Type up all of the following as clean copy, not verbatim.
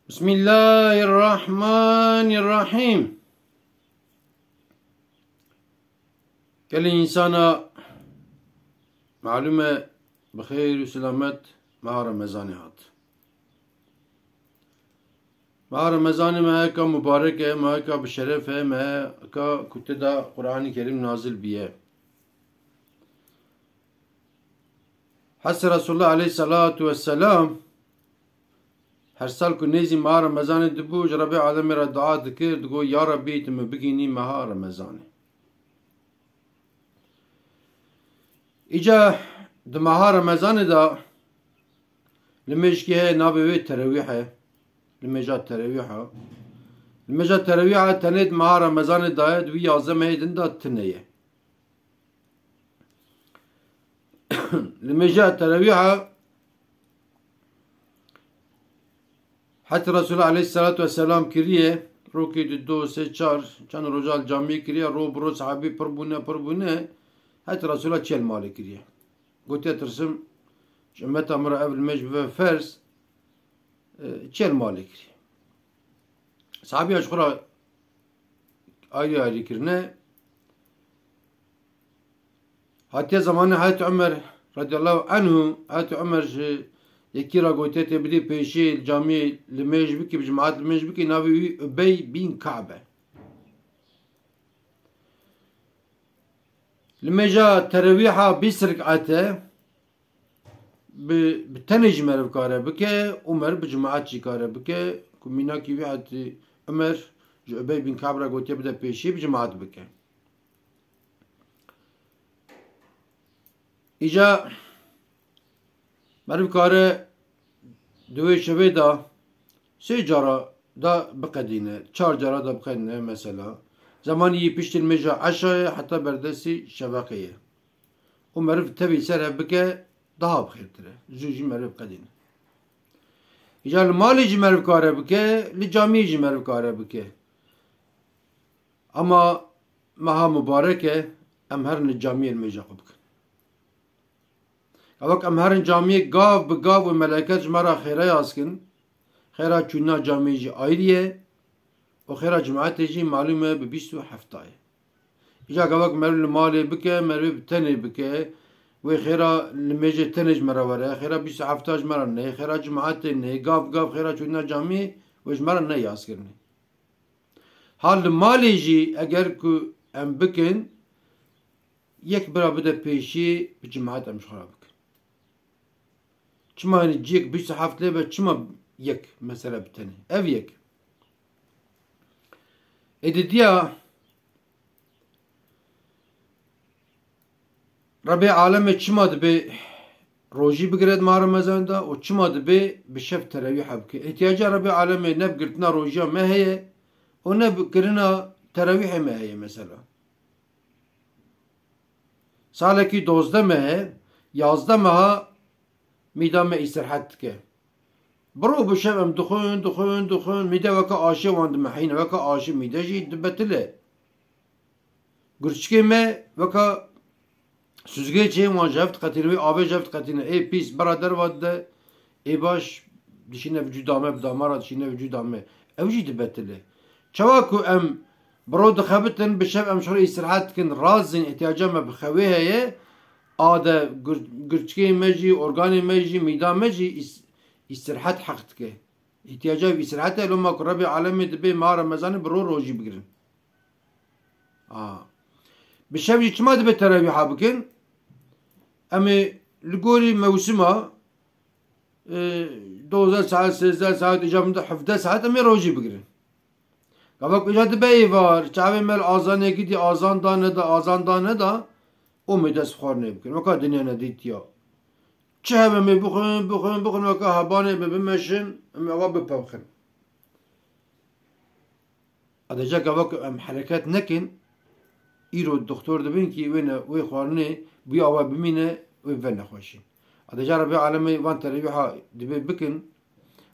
بسم الله الرحمن الرحيم. كل إنسان معلومة بخير وسلامت مع رمضان هات. مع رمضان ما هكا مباركة، ما هكا بشرفة، ما هكا كتدا قرآن الكريم نازل بيه. حس رسول الله عليه الصلاة والسلام هر سال که نیزی ماه رمضان دبوج ربی عالمی را دعا دکر دگو یا ربی تم بگینی ماه رمضان. ایجا ده ماه رمضان دا لمشکی ہے نابوی تراویحه لمجا تراویحه لمجا تراویحه تنید ماه رمضان دا دوی یازم هیدن دا تنیه لمجا تراویحه حتی رسول الله علیه الصلاة والسلام کریه روکی دو سه چار چند رجال جامعه کریه رو برو صحابی پر بونه حتی رسول الله چل مالی کریه گوته ترسم شمت امر اول مجب و فرس چل مالی کریه صحابی اشخورا آیری کرنه حتی زمان حتی عمر رضی الله عنه حتی عمر یکی را گوته تبدی پیشی جامعه لمج بکی بجماعت لمج بکی ناوی ابی بین کعبه لمجا تراویحا 20 رکعته بتنج مر بکاره بکه عمر بجماعت چی کاره بکه کمینا کی وقت عمر جو ابی بین کعبه را گوته بده پیشی بجماعت بکه ایجا مرو کاره دوی شوی دا سه جارا دا بقدینه چهار جارا دا بقدینه مثلا زمانی پیشت المجا عشای حتی بردستی شبکیه و مرو تبی سره بکه daha بخیرتره زوجی مرو بقدینه ایجا المالی جی مرو کاره بکه لی جامی جی مرو کاره بکه اما مها مبارکه ام هر جامی المجا بکه اوک ام هرن جامعه گاو به گاو و ملائکت جمعه خیره یاسکن خیره چوننا جامعه جی آیریه و خیره جماعت جی معلومه به 27 آیه ایجا گوک مرو مالی بکه مرو تنی بکه و خیره لمیجه تنج مروره خیره 27 آج مرا نه خیره جماعت نه گاو گاو خیره چوننا جامعه و جمعه نه یاسکرنه حال مالی جی اگر که ام بکن یک برا بده پیشی به جماعت ام شخرا بکن چما جيك 27 لعبة چما يك مثلا بتاني اف يك ادديا ربي عالم چما دبي روجي بقرد مع رمضان دا و چما دبي بشف تراويح بك احتياج ربي عالم نب قرتنا روجيا ما هي و نب قرنا تراويح ما هي مثلا سالكي 12 ما هي 11 ما میدام استراحت که برو بشم دخون میده وکا آشه واند محین وکا آشه میده جی دبتله گرچکی ما وکا سوزگه چه وان جفت قطینه آبه جفت قطینه ای پیس برادر واده ای باش دشینه وجودامه بدامارا دشینه وجودامه اوجی دبتله چوا کو ام برو دخبتن بشم ام شور استراحت کن رازن احتیاجام بخویه هیه آده گرچکی مجی ارگانی مجی میدان مجی استراحت حقت که احتیاجه به استراحت لما که ربی عالمی دبی ما رمضان برو روزی بگیرن بشوی چما دبی تراویحا بکن اما لگوری موسمه 12 ساعت 13 ساعت اجابه 17 ساعت اما روزی بگیرن قبل اجا دبی وار چاوی مل آزانه گیدی آزان دانه دا امید از خور نمیکنه وکا دنیا ندید یا چه همه می بخون وکا هبانه ببمشن امی آقا بپوخن ادجا که وکا ام حرکت نکن ایرو دکتر دبین که وی خوارنه بیا آقا بمینه وی ون نخوشین ادجا ربی عالمی وان ترویحا دبی بکن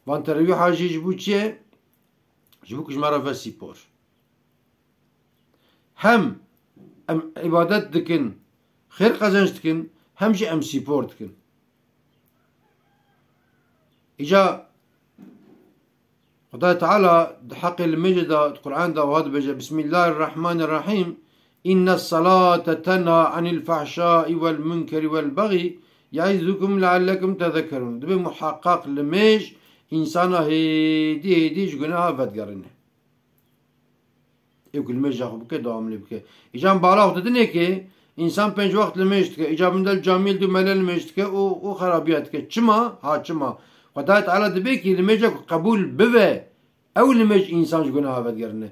وان ترویحا جی جبو چیه جبو کشمارا و سیپور هم ام عبادت دکن خير قزنج تكن همجي ام سيبورت تكن اجا خدا تعالى حق المجد القرآن دا وهذا بجا بسم الله الرحمن الرحيم إن الصلاة تنهى عن الفحشاء والمنكر والبغي يعظكم لعلكم تذكرون دبي محقق لميج إنسان هيديش جناها فتقرنه يقول ميج أخو بك دوام لي بك إجام بالا وتدني كي إنسان بنج وقت لميج تك إجام من الجميل دو ملل لميج تك و خرابيات تك چما ها چما خدا تعالى دبي كي لميج قبول بوه او لميج إنسان جناها فتقرنه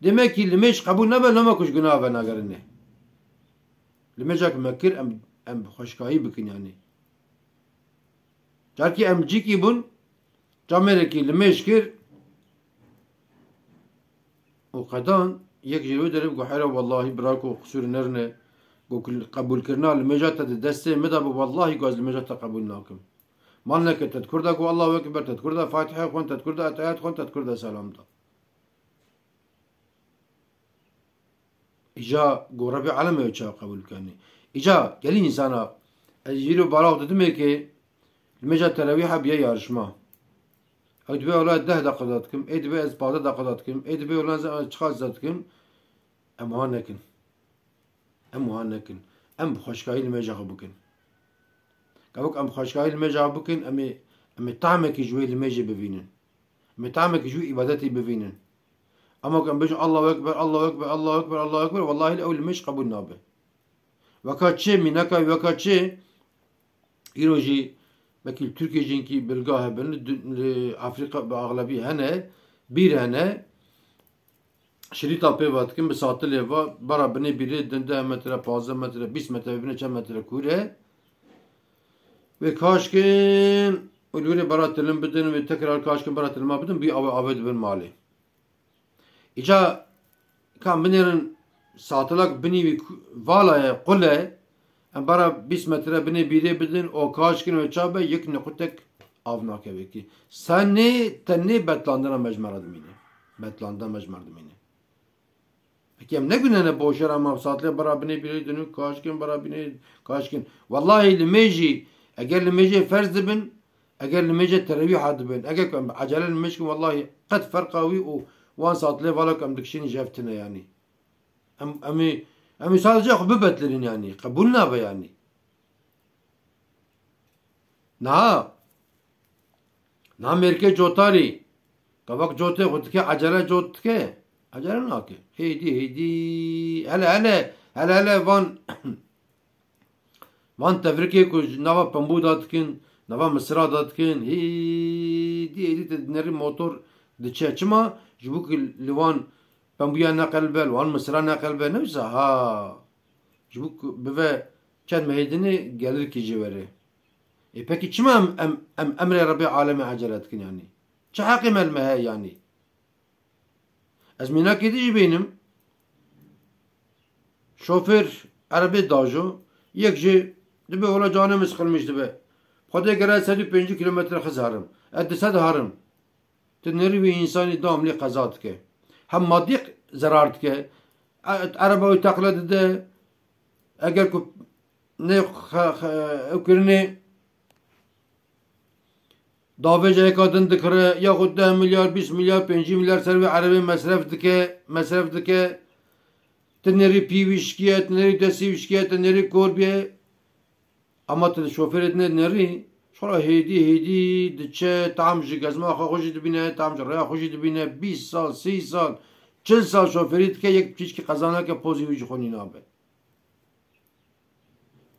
demek ki limeş kabul nebe lama kuş günah ve nagarine. Limecak mekir em hoşkayı bikin yani. Çarki em ciki bun camere ki limeş kir o kadan yek jiru derim ko hayra vallahi brako kusur nerne ko kabul kirna limecata de deste meda bu vallahi gaz limecata kabul nakim. Manleke tedkurda ko Allahu ekber tedkurda Fatiha kon tedkurda ayet kon tedkurda selam da. İca gorabi aleme uçağı kabul kani. İca geli insana yürü barak dedim ki meca teraviha bir yarışma. Edbe ola 10 dakika datkim, edbe ezbada dakika datkim, edbe ola çıkaz datkim. Emuhannekin. Em hoşkayil meca bukin. Kabuk em hoşkayil meca bukin emi ta'mek jwe meca bevinin. Emi ta'mek jwe ibadeti bevinin. Ama kan beş Allahu Ekber, Allahu Ekber, Allahu Ekber, Allahu Ekber. Vallahi el meş kabul nabe. Vakatçe minaka vakatçe İroji belki Türkiye cinki bilgah ben Afrika bağlabi hene bir hene şerita pevat kim saatli eva bara beni biri dende metre 15 metre 20 metre bine çem metre kure ve kaşkin ölüre baratılım bidin ve tekrar kaşkin baratılma bidin bir aved ben mali. İca kan binerin saatlik bini valaya kule bara 20 metre bini bire bidin o kaşkin ve çabe yek nekutek avnak evki. Seni tenni betlandına mecmaradım yine. Betlandan mecmaradım yine. Peki ne günene boşar ama saatlik bara bini bire dönük kaşkin bara bini kaşkin. Vallahi limeji eğer limeji ferz dibin eğer limeji teravih adibin eğer acele limeji vallahi qad farqavi o وان صارت لي فالك ام دكشيني جافتنا يعني امي sadece حببتلين يعني قبولنا به يعني na merke jotari kabak jote khudke acele jotke acele nake heydi hele van tevrike ku nava pambu datkin nava mısra datkin heydi neri motor دچه چما جبوك لوان بمبيا نقلبه لوان مصر نقلبه نفسه ها جبوك بفه كان مهيدني gelir ki civeri. Peki çima emre Rabbi alemi aceletkin yani. Çe hakim elmehe yani. Ez minak edici benim şoför arabi dajo yekci dibe ola canımız kılmıştı be. Kode göre 105 kilometre hızarım. Edise de harım. تنری و انسانی داملی قضات که هم مادی ضرارت که عربه و تقلید ده اگر که نه اکرنه داوه جای کادن دکره یا خود 10 میلیارد 20 میلیارد 5 میلیارد سر و عربه مصرف دکه تنری پیوشکیه تنری دسیوشکیه تنری کوربیه اما تن شوفرت نری شرا هیدی دچه طعم جگزما خوشی دبینه طعم جریا خوشی دبینه 20 سال 30 سال 40 سال شوفریت که یک چیز که قزانه که پوزی ویج خونی نابه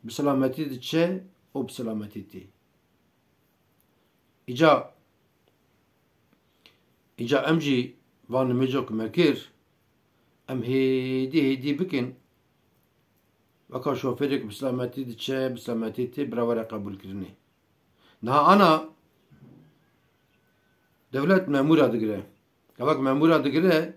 بسلامتی دچه او بسلامتی تی ایجا امجی وان میجوک مکر ام هیدی بکن وکا شوفری که بسلامتی دچه بسلامتی تی براوره قبول کرنه نه ana devlet memur adıgire. Kabak memur adıgire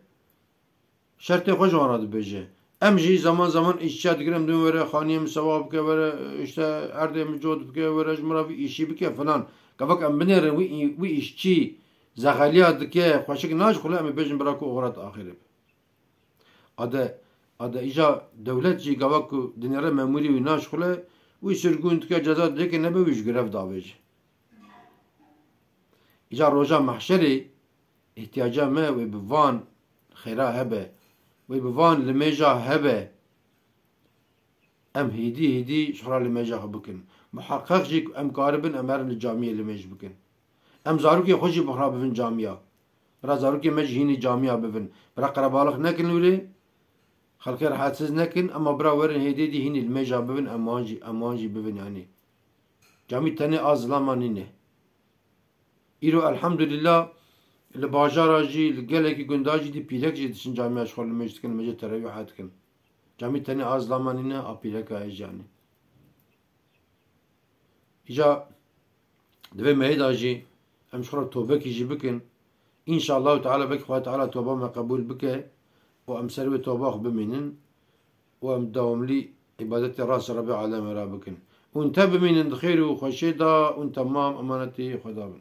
şartı hoş vanadı beje. Emji zaman işçi adıgirem dün vere haniyem sevap ke vere işte erdem cod ke vere jmra işi bike falan. Kabak em binerin vi işçi zahali adıke hoşik naş khula em bejim bırakı oğrat ahire. Ada ija devletçi kabak dinere memuri vi naş khula vi sürgün ke ceza deke ne beviş görev daveci. İca roja mahşeri احتیاجا ما و بوان خیرا هبه و بوان لمجا هبه ام هدي شرا لمجا بكن محقق جيك ام قاربن امرن الجامعة لمج بكن ام زاروكي خوشي بخرا بفن جامعة برا زاروكي مجهيني جامعة بفن برا قربالخ نكن ولي خلقي راح تسز نكن اما برا ورن هدي دي هني المجا بفن امانجي بفن يعني جامعة تاني ازلامانينه إيرو الحمد لله لباجارا جي لقلقي قنداجي دي بيلك جي دشن جامعة شغل المجتكن مجا ترويحات كن جامعة تاني ازلامانينه ابيلك ايج يعني إجا دبي مهيدا جي ام شخرا توبة كي جي بكن إن شاء الله تعالى بك خواه تعالى توبة ما قبول بك وأم سروي توبة بمينن وأم دوم لي عبادتي راس ربي على مرابكن وانت بمينن خير وخشيدا وانت تمام أمانتي خدا بن